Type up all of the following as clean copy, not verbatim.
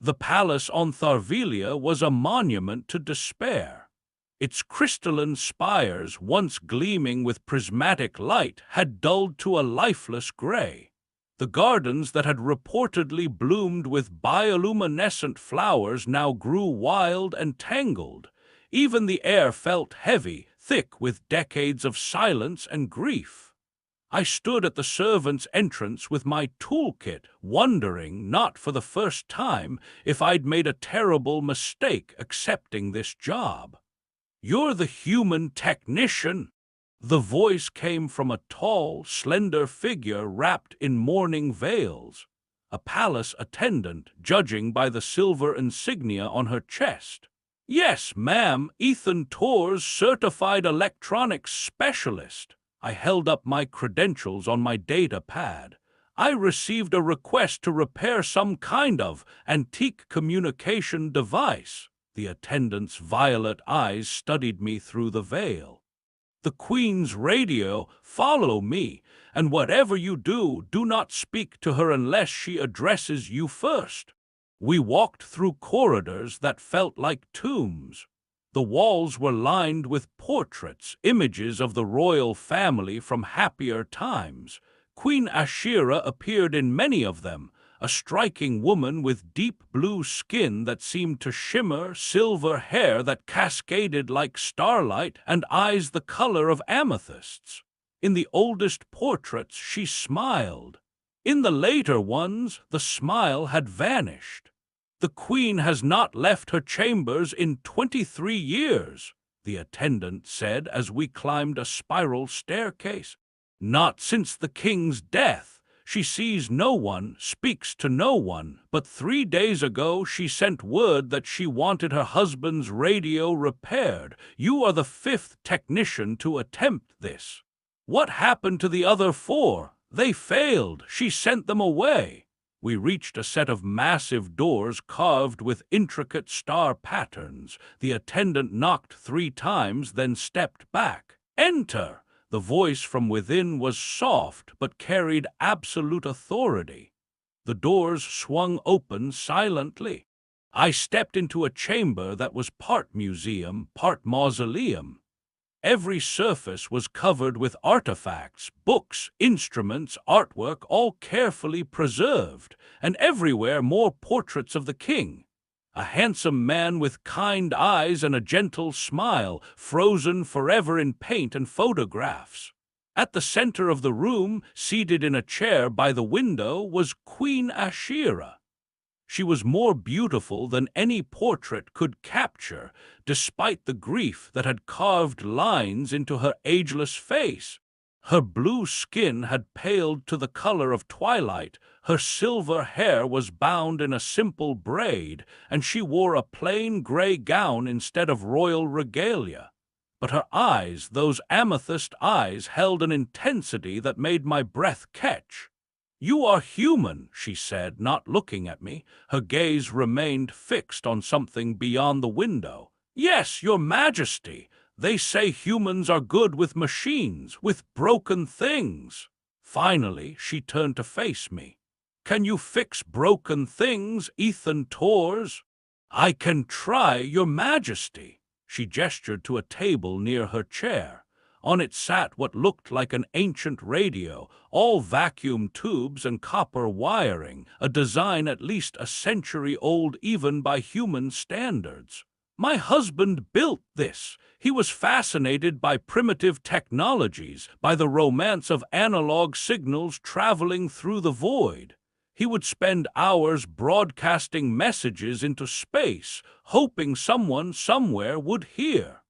The palace on Tharvelia was a monument to despair. Its crystalline spires, once gleaming with prismatic light, had dulled to a lifeless gray. The gardens that had reportedly bloomed with bioluminescent flowers now grew wild and tangled. Even the air felt heavy, thick with decades of silence and grief. I stood at the servants' entrance with my toolkit, wondering, not for the first time, if I'd made a terrible mistake accepting this job. "You're the human technician." The voice came from a tall, slender figure wrapped in mourning veils, a palace attendant, judging by the silver insignia on her chest. "Yes, ma'am, Ethan Torres, certified electronics specialist." I held up my credentials on my data pad. "I received a request to repair some kind of antique communication device." The attendant's violet eyes studied me through the veil. "The Queen's radio, follow me, and whatever you do, do not speak to her unless she addresses you first." We walked through corridors that felt like tombs. The walls were lined with portraits, images of the royal family from happier times. Queen Ashira appeared in many of them, a striking woman with deep blue skin that seemed to shimmer, silver hair that cascaded like starlight, and eyes the color of amethysts. In the oldest portraits she smiled. In the later ones, the smile had vanished. "The Queen has not left her chambers in 23 years, the attendant said as we climbed a spiral staircase. "Not since the King's death. She sees no one, speaks to no one, but 3 days ago she sent word that she wanted her husband's radio repaired. You are the 5th technician to attempt this." "What happened to the other 4? They failed. She sent them away." We reached a set of massive doors carved with intricate star patterns. The attendant knocked 3 times, then stepped back. "Enter!" The voice from within was soft but carried absolute authority. The doors swung open silently. I stepped into a chamber that was part museum, part mausoleum. Every surface was covered with artifacts, books, instruments, artwork, all carefully preserved, and everywhere more portraits of the king. A handsome man with kind eyes and a gentle smile, frozen forever in paint and photographs. At the center of the room, seated in a chair by the window, was Queen Ashira. She was more beautiful than any portrait could capture, despite the grief that had carved lines into her ageless face. Her blue skin had paled to the color of twilight, her silver hair was bound in a simple braid, and she wore a plain gray gown instead of royal regalia. But her eyes, those amethyst eyes, held an intensity that made my breath catch. "You are human," she said, not looking at me. Her gaze remained fixed on something beyond the window. "Yes, Your Majesty. They say humans are good with machines, with broken things." Finally, she turned to face me. "Can you fix broken things, Ethan Torres?" "I can try, Your Majesty." She gestured to a table near her chair. On it sat what looked like an ancient radio, all vacuum tubes and copper wiring, a design at least a century old even by human standards. "My husband built this. He was fascinated by primitive technologies, by the romance of analog signals traveling through the void. He would spend hours broadcasting messages into space, hoping someone somewhere would hear."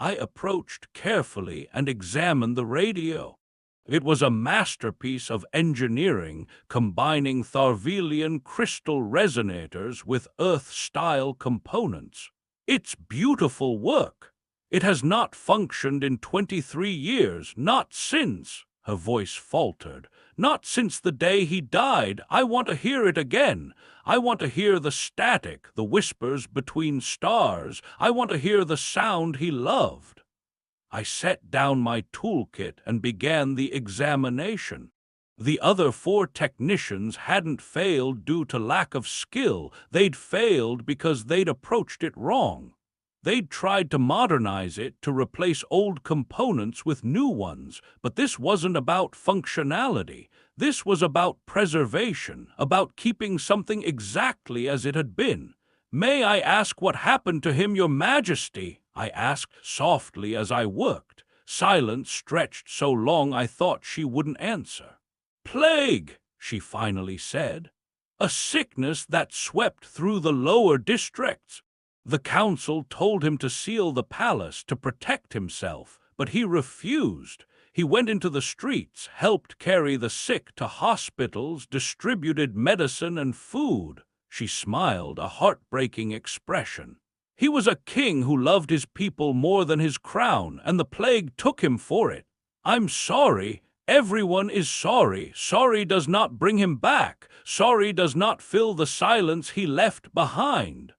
I approached carefully and examined the radio. It was a masterpiece of engineering, combining Tharvelian crystal resonators with Earth-style components. It's beautiful work. It has not functioned in 23 years, not since, her voice faltered, not since the day he died. I want to hear it again. I want to hear the static, the whispers between stars. I want to hear the sound he loved. I set down my toolkit and began the examination. The other 4 technicians hadn't failed due to lack of skill, they'd failed because they'd approached it wrong. They'd tried to modernize it to replace old components with new ones, but this wasn't about functionality. This was about preservation, about keeping something exactly as it had been. "May I ask what happened to him, Your Majesty?" I asked softly as I worked. Silence stretched so long I thought she wouldn't answer. "Plague," she finally said. "A sickness that swept through the lower districts. The council told him to seal the palace to protect himself, but he refused. He went into the streets, helped carry the sick to hospitals, distributed medicine and food." She smiled, a heartbreaking expression. "He was a king who loved his people more than his crown, and the plague took him for it. I'm sorry. Everyone is sorry. Sorry does not bring him back. Sorry does not fill the silence he left behind."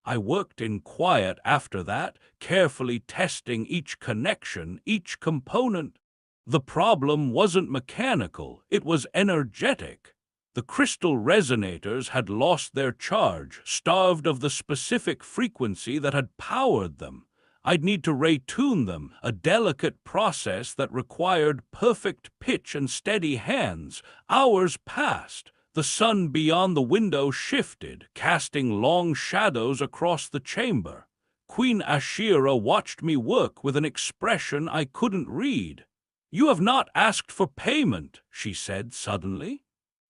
I worked in quiet after that, carefully testing each connection, each component. The problem wasn't mechanical, it was energetic. The crystal resonators had lost their charge, starved of the specific frequency that had powered them. I'd need to retune them, a delicate process that required perfect pitch and steady hands. Hours passed. The sun beyond the window shifted, casting long shadows across the chamber. Queen Ashira watched me work with an expression I couldn't read. "You have not asked for payment," she said suddenly.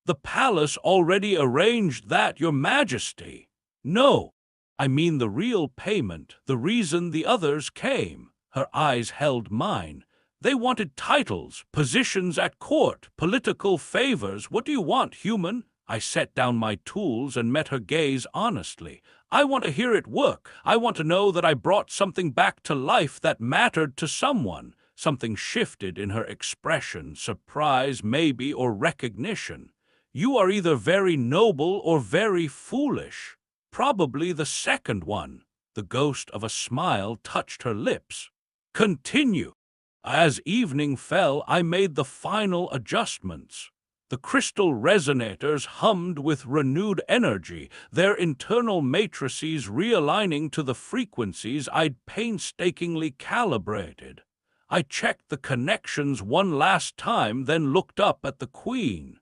"The palace already arranged that, Your Majesty." "No, I mean the real payment, the reason the others came." Her eyes held mine. "They wanted titles, positions at court, political favors. What do you want, human?" I set down my tools and met her gaze honestly. "I want to hear it work. I want to know that I brought something back to life that mattered to someone." Something shifted in her expression, surprise maybe, or recognition. "You are either very noble or very foolish." "Probably the second one." The ghost of a smile touched her lips. "Continue." As evening fell, I made the final adjustments. The crystal resonators hummed with renewed energy, their internal matrices realigning to the frequencies I'd painstakingly calibrated. I checked the connections one last time, then looked up at the Queen.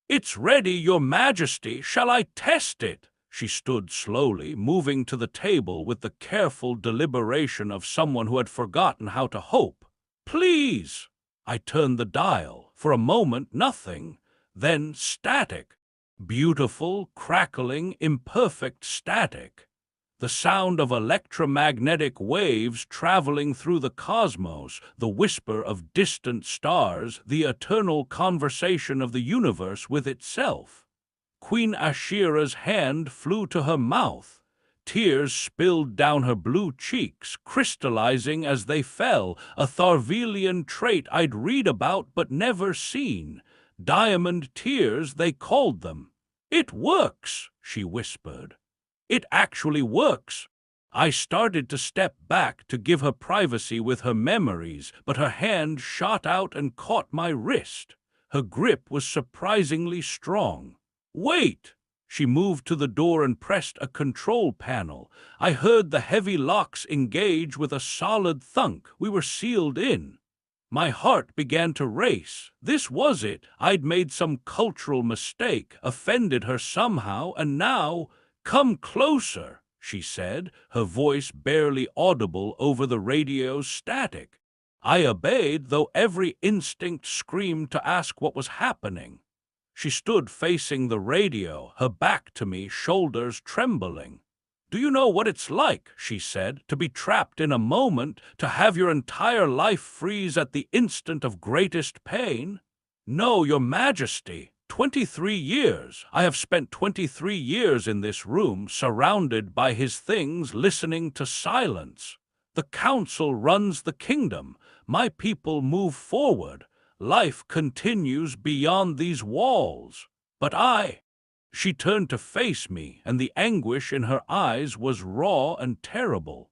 "It's ready, Your Majesty. Shall I test it?" She stood slowly, moving to the table with the careful deliberation of someone who had forgotten how to hope. "Please." I turned the dial. For a moment, nothing. Then static. Beautiful, crackling, imperfect static. The sound of electromagnetic waves traveling through the cosmos, the whisper of distant stars, the eternal conversation of the universe with itself. Queen Ashira's hand flew to her mouth. Tears spilled down her blue cheeks, crystallizing as they fell, a Tharvelian trait I'd read about but never seen. Diamond tears, they called them. "It works," she whispered. "It actually works." I started to step back to give her privacy with her memories, but her hand shot out and caught my wrist. Her grip was surprisingly strong. "Wait!" She moved to the door and pressed a control panel. I heard the heavy locks engage with a solid thunk. We were sealed in. My heart began to race. This was it. I'd made some cultural mistake, offended her somehow, and now— "Come closer," she said, her voice barely audible over the radio's static. I obeyed, though every instinct screamed to ask what was happening. She stood facing the radio, her back to me, shoulders trembling. "Do you know what it's like," she said, "to be trapped in a moment, to have your entire life freeze at the instant of greatest pain?" "No, Your Majesty. 23 years. I have spent 23 years in this room, surrounded by his things, listening to silence. The council runs the kingdom. My people move forward. Life continues beyond these walls. But I—" She turned to face me, and the anguish in her eyes was raw and terrible.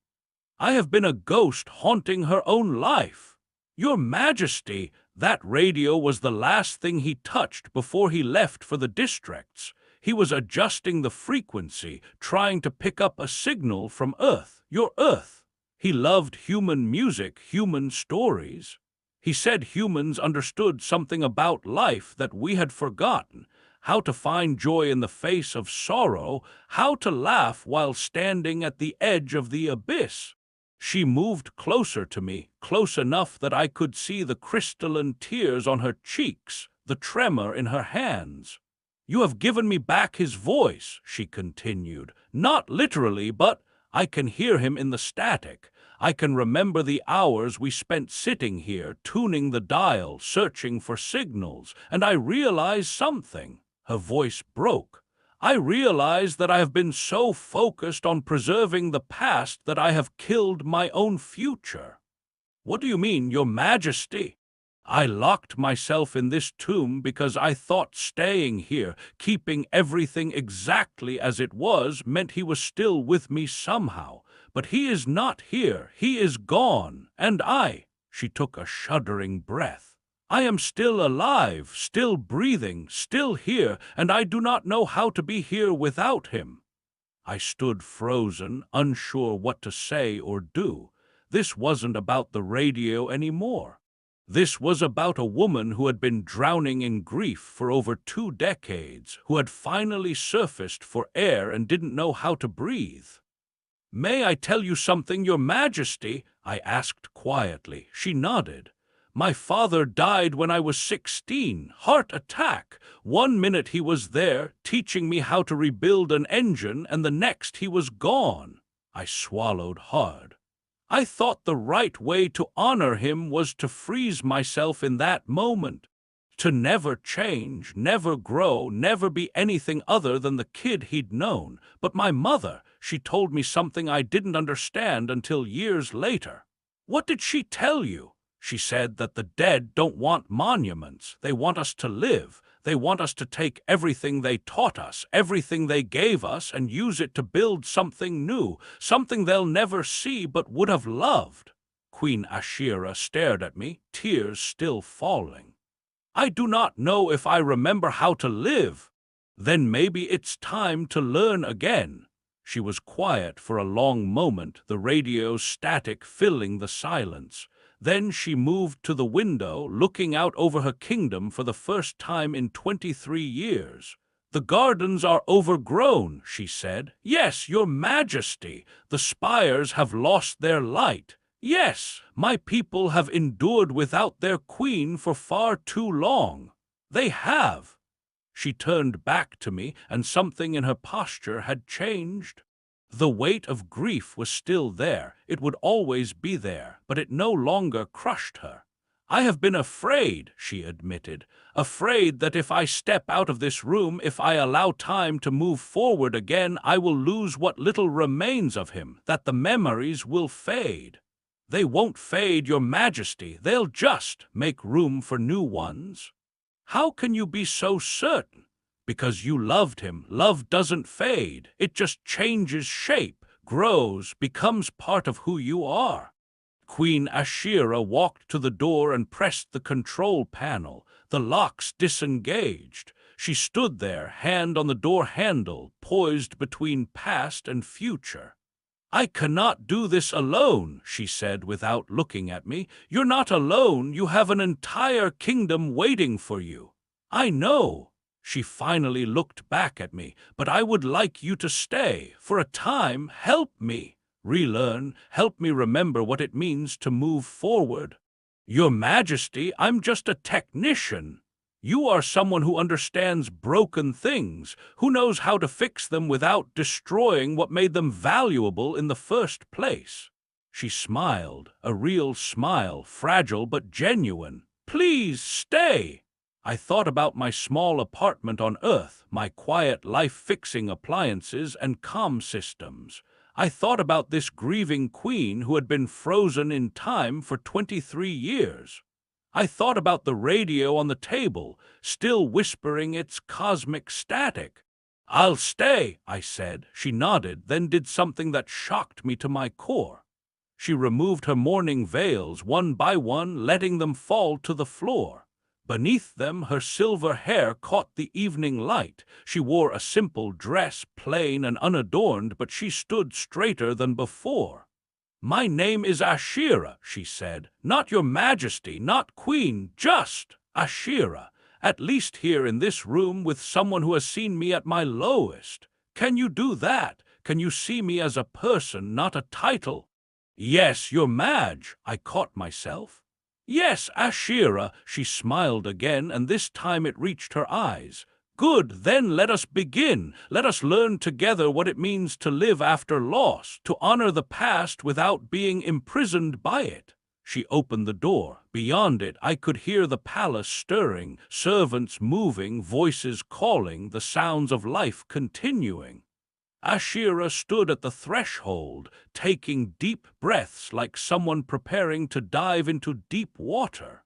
"I have been a ghost haunting her own life. Your Majesty, That radio was the last thing he touched before he left for the districts. He was adjusting the frequency, trying to pick up a signal from Earth, your Earth. He loved human music, human stories. He said humans understood something about life that we had forgotten, how to find joy in the face of sorrow, how to laugh while standing at the edge of the abyss. She moved closer to me, close enough that I could see the crystalline tears on her cheeks, the tremor in her hands. "You have given me back his voice," she continued. "Not literally, but I can hear him in the static. I can remember the hours we spent sitting here, tuning the dial, searching for signals, and I realized something." Her voice broke. "I realize that I have been so focused on preserving the past that I have killed my own future." "What do you mean, Your Majesty?" "I locked myself in this tomb because I thought staying here, keeping everything exactly as it was, meant he was still with me somehow. But he is not here, he is gone, and she took a shuddering breath. "I am still alive, still breathing, still here, and I do not know how to be here without him." I stood frozen, unsure what to say or do. This wasn't about the radio anymore. This was about a woman who had been drowning in grief for over 2 decades, who had finally surfaced for air and didn't know how to breathe. "May I tell you something, Your Majesty?" I asked quietly. She nodded. "My father died when I was 16, heart attack. One minute he was there, teaching me how to rebuild an engine, and the next he was gone." I swallowed hard. I thought the right way to honor him was to freeze myself in that moment, to never change, never grow, never be anything other than the kid he'd known. But my mother, she told me something I didn't understand until years later. "What did she tell you?" "She said that the dead don't want monuments. They want us to live. They want us to take everything they taught us, everything they gave us, and use it to build something new, something they'll never see but would have loved." Queen Ashira stared at me, tears still falling. "I do not know if I remember how to live." "Then maybe it's time to learn again." She was quiet for a long moment, the radio's static filling the silence. Then she moved to the window, looking out over her kingdom for the first time in 23 years. "The gardens are overgrown," she said. "Yes, Your Majesty, the spires have lost their light. Yes, my people have endured without their queen for far too long. They have." She turned back to me, and something in her posture had changed. The weight of grief was still there, it would always be there, but it no longer crushed her. "I have been afraid," she admitted, "afraid that if I step out of this room, if I allow time to move forward again, I will lose what little remains of him, that the memories will fade." "They won't fade, Your Majesty, they'll just make room for new ones." "How can you be so certain?" "Because you loved him. Love doesn't fade. It just changes shape, grows, becomes part of who you are." Queen Ashira walked to the door and pressed the control panel. The locks disengaged. She stood there, hand on the door handle, poised between past and future. "I cannot do this alone," she said without looking at me. "You're not alone. You have an entire kingdom waiting for you." "I know." She finally looked back at me. "But I would like you to stay. For a time, help me relearn, help me remember what it means to move forward." "Your Majesty, I'm just a technician. You are someone who understands broken things, who knows how to fix them without destroying what made them valuable in the first place." She smiled, a real smile, fragile but genuine. "Please stay." I thought about my small apartment on Earth, my quiet life-fixing appliances and comm systems. I thought about this grieving queen who had been frozen in time for 23 years. I thought about the radio on the table, still whispering its cosmic static. "I'll stay," I said. She nodded, then did something that shocked me to my core. She removed her mourning veils one by one, letting them fall to the floor. Beneath them her silver hair caught the evening light. She wore a simple dress, plain and unadorned, but she stood straighter than before. "My name is Ashira," she said. "Not your majesty, not queen, just Ashira. At least here in this room with someone who has seen me at my lowest. Can you do that? Can you see me as a person, not a title?" "Yes, your Madge," I caught myself. "Yes, Ashira," she smiled again, and this time it reached her eyes. "Good, then let us begin. Let us learn together what it means to live after loss, to honor the past without being imprisoned by it." She opened the door. Beyond it, I could hear the palace stirring, servants moving, voices calling, the sounds of life continuing. Ashira stood at the threshold, taking deep breaths like someone preparing to dive into deep water.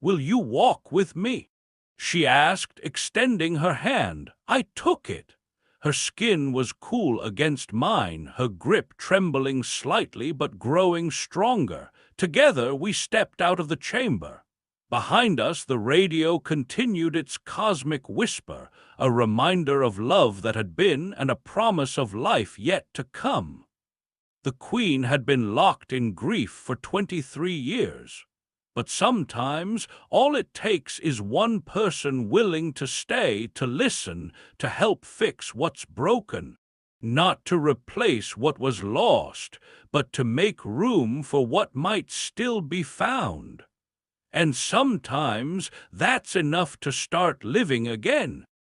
"Will you walk with me?" she asked, extending her hand. I took it. Her skin was cool against mine, her grip trembling slightly but growing stronger. Together we stepped out of the chamber. Behind us, the radio continued its cosmic whisper, a reminder of love that had been and a promise of life yet to come. The Queen had been locked in grief for 23 years. But sometimes all it takes is one person willing to stay, to listen, to help fix what's broken. Not to replace what was lost, but to make room for what might still be found. And sometimes that's enough to start living again.